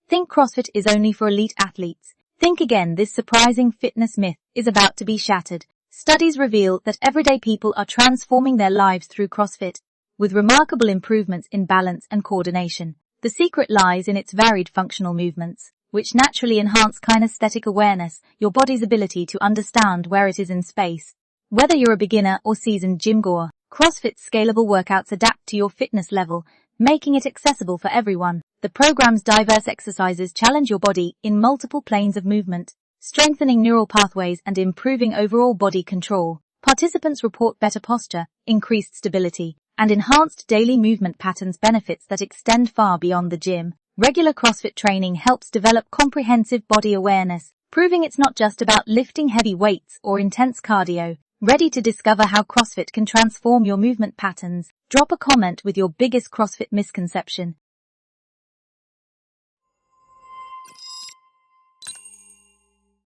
Think CrossFit is only for elite athletes. Think again, this surprising fitness myth is about to be shattered. Studies reveal that everyday people are transforming their lives through CrossFit, with remarkable improvements in balance and coordination. The secret lies in its varied functional movements, which naturally enhance kinesthetic awareness, your body's ability to understand where it is in space. Whether you're a beginner or seasoned gym-goer, CrossFit's scalable workouts adapt to your fitness level, making it accessible for everyone. The program's diverse exercises challenge your body in multiple planes of movement, strengthening neural pathways and improving overall body control. Participants report better posture, increased stability, and enhanced daily movement patterns, benefits that extend far beyond the gym. Regular CrossFit training helps develop comprehensive body awareness, proving it's not just about lifting heavy weights or intense cardio. Ready to discover how CrossFit can transform your movement patterns? Drop a comment with your biggest CrossFit misconception.